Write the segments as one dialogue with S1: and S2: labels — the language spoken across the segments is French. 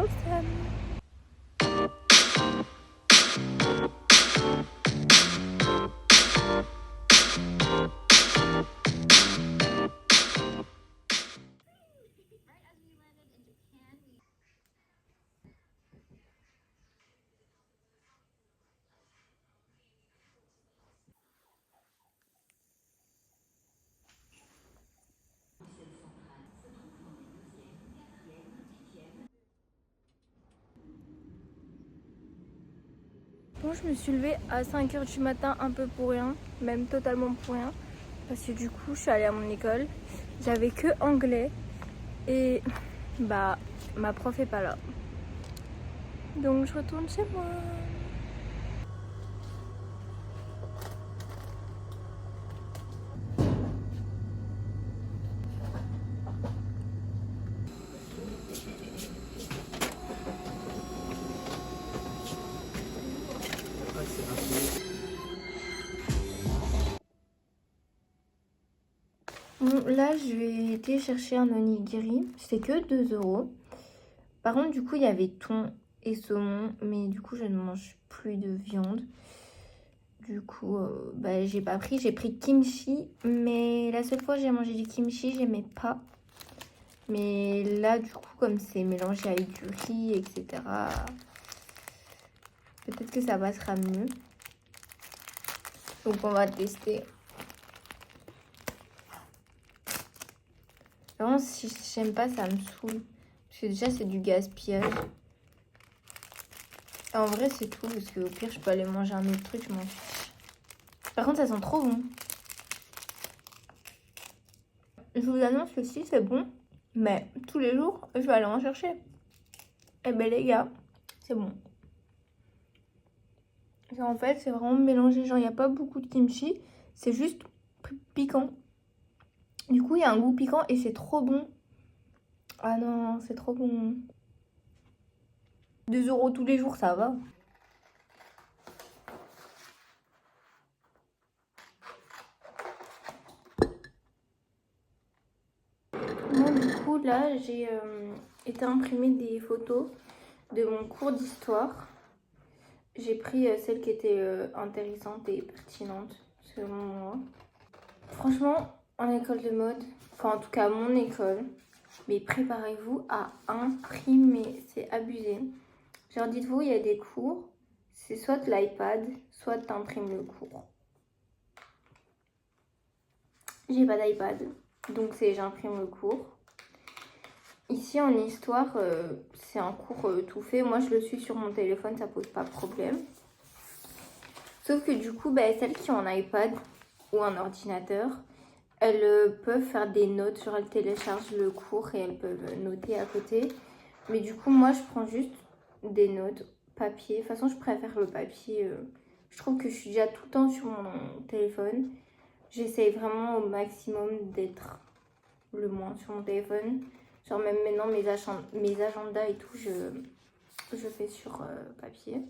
S1: trop le seum. Bon, je me suis levée à 5h du matin un peu pour rien, même totalement pour rien. Parce que du coup, je suis allée à mon école. J'avais que anglais et bah ma prof est pas là. Donc je retourne chez moi. Bon, là, je vais été chercher un onigiri. C'était que 2 euros. Par contre, du coup, il y avait thon et saumon. Mais du coup, je ne mange plus de viande. Du coup, bah, j'ai pas pris. J'ai pris kimchi. Mais la seule fois que j'ai mangé du kimchi, j'aimais pas. Mais là, du coup, comme c'est mélangé avec du riz, etc., peut-être que ça passera mieux. Donc, on va tester. Vraiment, si j'aime pas, ça me saoule. Parce que déjà, c'est du gaspillage. Et en vrai, c'est tout. Parce qu'au pire, je peux aller manger un autre truc, je m'en fiche. Par contre, ça sent trop bon. Je vous annonce que si, c'est bon. Mais tous les jours, je vais aller en chercher. Eh ben, les gars, c'est bon. En fait, c'est vraiment mélangé. Genre, il n'y a pas beaucoup de kimchi. C'est juste piquant. Du coup, il y a un goût piquant et c'est trop bon. Ah non, c'est trop bon. 2 euros tous les jours, ça va. Moi, du coup, là, j'ai été imprimer des photos de mon cours d'histoire. J'ai pris celle qui était intéressante et pertinente, selon moi. Franchement, en école de mode, enfin en tout cas mon école, mais préparez-vous à imprimer, c'est abusé. Genre dites-vous, il y a des cours, c'est soit de l'iPad, soit t'imprimes le cours. J'ai pas d'iPad, donc c'est j'imprime le cours. Ici en histoire, c'est un cours tout fait. Moi je le suis sur mon téléphone, ça pose pas de problème. Sauf que du coup, bah, celles qui ont un iPad ou un ordinateur, elles peuvent faire des notes, genre elles téléchargent le cours et elles peuvent noter à côté. Mais du coup, moi, je prends juste des notes papier. De toute façon, je préfère le papier. Je trouve que je suis déjà tout le temps sur mon téléphone. J'essaye vraiment au maximum d'être le moins sur mon téléphone. Genre même maintenant, mes agendas et tout, je fais sur papier.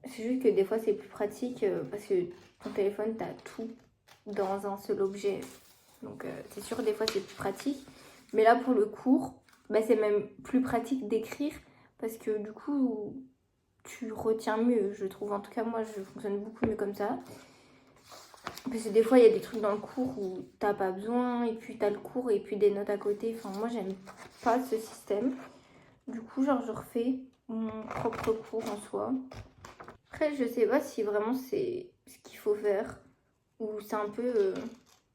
S1: C'est juste que des fois, c'est plus pratique parce que ton téléphone, t'as tout dans un seul objet. Donc c'est sûr, des fois, c'est plus pratique. Mais là, pour le cours, bah, c'est même plus pratique d'écrire parce que du coup, tu retiens mieux, je trouve. En tout cas, moi, je fonctionne beaucoup mieux comme ça. Parce que des fois, il y a des trucs dans le cours où t'as pas besoin, et puis t'as le cours, et puis des notes à côté. Enfin, moi, j'aime pas ce système. Du coup, genre, je refais mon propre cours en soi. Après, je sais pas si vraiment c'est ce qu'il faut faire, ou c'est un peu...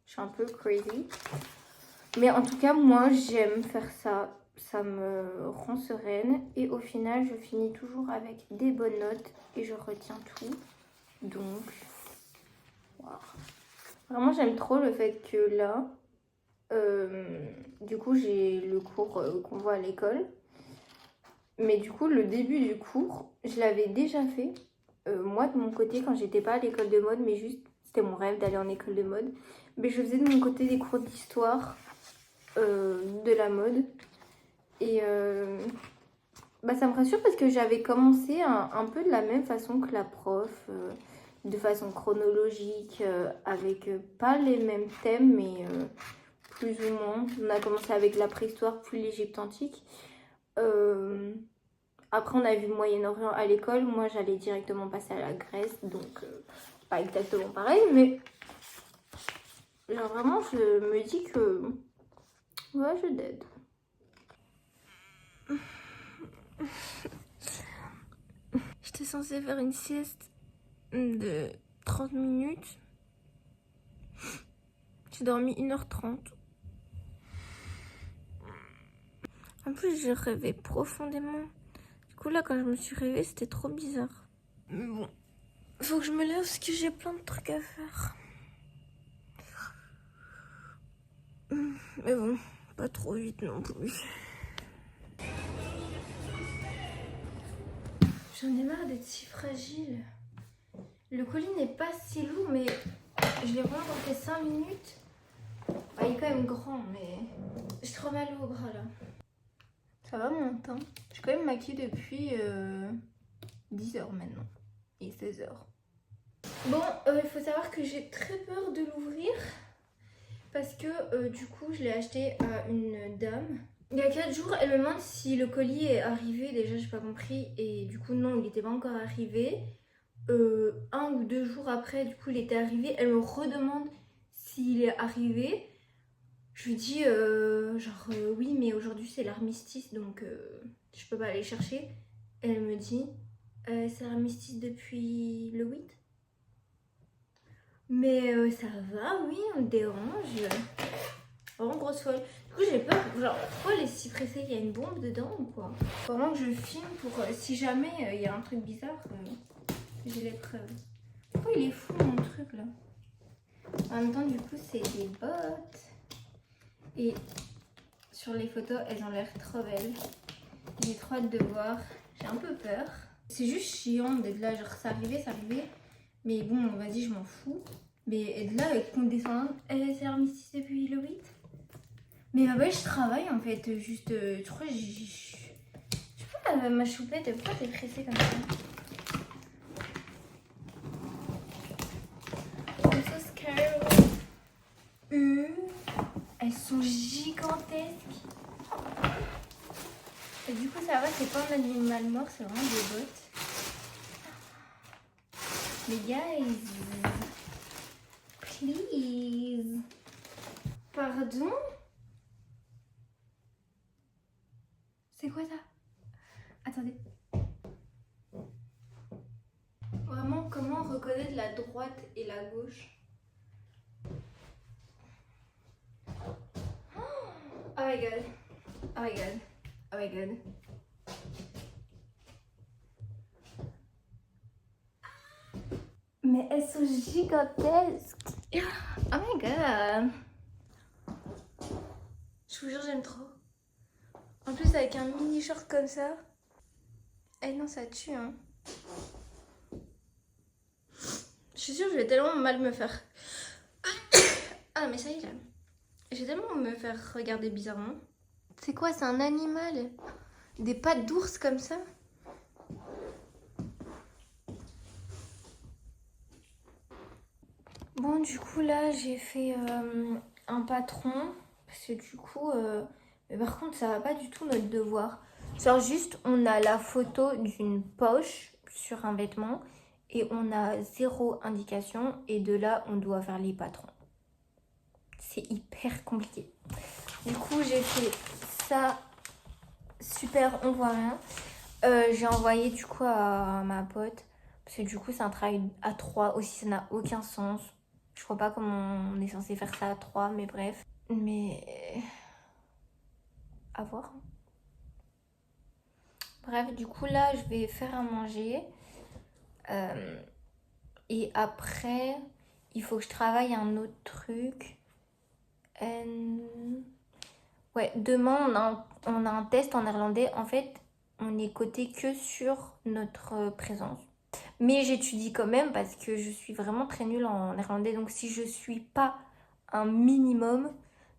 S1: je suis un peu crazy. Mais en tout cas, moi, j'aime faire ça. Ça me rend sereine. Et au final, je finis toujours avec des bonnes notes, et je retiens tout. Donc... wow. Vraiment, j'aime trop le fait que là, du coup, j'ai le cours qu'on voit à l'école. Mais du coup, le début du cours, je l'avais déjà fait. Moi, de mon côté, quand j'étais pas à l'école de mode, mais juste, c'était mon rêve d'aller en école de mode. Mais je faisais de mon côté des cours d'histoire de la mode. Et bah, ça me rassure parce que j'avais commencé un peu de la même façon que la prof. De façon chronologique, avec pas les mêmes thèmes, mais plus ou moins. On a commencé avec la préhistoire, puis l'Égypte antique. Après, on a vu Moyen-Orient à l'école. Moi, j'allais directement passer à la Grèce. Donc, pas exactement pareil. Mais, genre, vraiment, je me dis que... Ouais, je dead. J'étais censée faire une sieste de 30 minutes. J'ai dormi 1h30. En plus, je rêvais profondément. Du coup, là, quand je me suis réveillée, c'était trop bizarre. Mais bon, faut que je me lève parce que j'ai plein de trucs à faire. Mais bon, pas trop vite non plus. J'en ai marre d'être si fragile. Le colis n'est pas si lourd, mais je l'ai vraiment porté 5 minutes. Ah, il est quand même grand, mais j'ai trop mal au bras là. Ça va mon teint. Je suis quand même maquillée depuis 10h maintenant. Et 16h. Bon, il faut savoir que j'ai très peur de l'ouvrir. Parce que du coup, je l'ai acheté à une dame. Il y a 4 jours, elle me demande si le colis est arrivé. Déjà, j'ai pas compris. Et du coup, non, il n'était pas encore arrivé. 1 ou 2 jours après, du coup, il était arrivé. Elle me redemande s'il est arrivé. Je lui dis, oui, mais aujourd'hui, c'est l'armistice, donc je peux pas aller chercher. Elle me dit, c'est l'armistice depuis le 8. Mais ça va, oui, on te dérange. Vraiment grosse folle. Du coup, j'ai peur. Genre, pourquoi elle est si pressée? Il y a une bombe dedans ou quoi? Faut vraiment que je filme pour si jamais il y a un truc bizarre, j'ai les preuves. Pourquoi il est fou mon truc là? En même temps, du coup, c'est des bottes. Et sur les photos, elles ont l'air trop belles. J'ai trop hâte de voir. J'ai un peu peur. C'est juste chiant d'être là. Genre, c'est arrivé. Mais bon, vas-y, je m'en fous. Mais être là avec condescendante, c'est l'armistice depuis le 8. Mais bah, je travaille en fait. Juste, je crois que je sais pas, ma choupette, pourquoi t'es pressée comme ça? I'm so scared. Elles sont gigantesques. Et du coup, ça va, c'est pas un animal mort, c'est vraiment des bottes. Mais guys, please. Pardon? C'est quoi ça? Attendez. Vraiment, comment reconnaître la droite et la gauche? Oh my god. Oh my god. Oh my god. Mais elles sont gigantesques. Oh my god. Je vous jure, j'aime trop. En plus, avec un mini short comme ça. Eh non, ça tue, hein. Je suis sûre que je vais tellement mal me faire. Ah, mais ça y est, là. Je vais tellement me faire regarder bizarrement. C'est quoi? C'est un animal? Des pattes d'ours comme ça? Bon, du coup, là, j'ai fait un patron. Parce que du coup, mais par contre, ça va pas du tout notre devoir. Genre, juste, on a la photo d'une poche sur un vêtement. Et on a 0 indication. Et de là, on doit faire les patrons. C'est hyper compliqué. Du coup, j'ai fait ça. Super, on voit rien. J'ai envoyé du coup à ma pote. Parce que du coup, c'est un travail à 3 aussi. Ça n'a aucun sens. Je vois pas comment on est censé faire ça à 3, mais bref. Mais... à voir. Bref, du coup, là, je vais faire à manger. Et après, il faut que je travaille un autre truc. Ouais, demain, on a un test en néerlandais. En fait, on est coté que sur notre présence. Mais j'étudie quand même parce que je suis vraiment très nulle en néerlandais. Donc si je suis pas un minimum,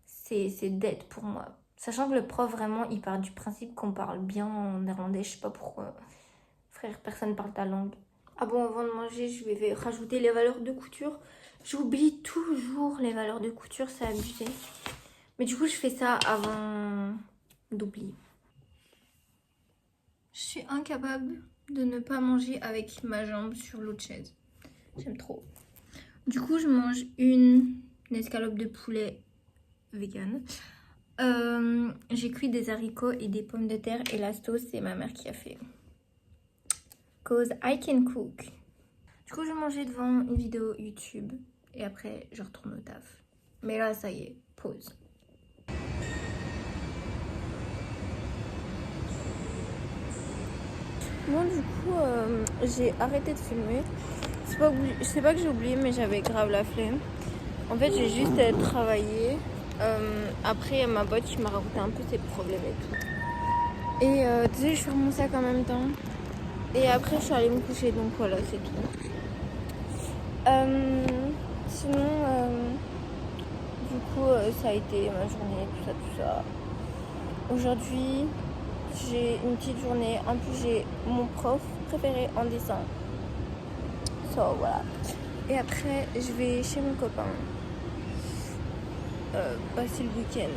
S1: c'est dead pour moi. Sachant que le prof, vraiment, il part du principe qu'on parle bien en néerlandais. Je sais pas pourquoi. Frère, personne parle ta langue. Ah bon, avant de manger, je vais rajouter les valeurs de couture. J'oublie toujours les valeurs de couture, c'est abusé. Mais du coup, je fais ça avant d'oublier. Je suis incapable de ne pas manger avec ma jambe sur l'autre chaise. J'aime trop. Du coup, je mange une escalope de poulet vegan. J'ai cuit des haricots et des pommes de terre. Et la sauce, c'est ma mère qui a fait. Cause I can cook. Du coup, je mangeais devant une vidéo YouTube. Et après, je retourne au taf. Mais là, ça y est, pause. Bon, du coup, j'ai arrêté de filmer. C'est pas que j'ai oublié, mais j'avais grave la flemme. En fait, j'ai juste travaillé. Après, ma pote qui m'a raconté un peu ses problèmes et tout. Et tu sais, je fais mon sac en même temps. Et après, je suis allée me coucher, donc voilà, c'est tout. Sinon, du coup, ça a été ma journée, tout ça. Aujourd'hui, j'ai une petite journée. En plus, j'ai mon prof préféré en dessin. So, voilà. Et après, je vais chez mon copain passer le week-end.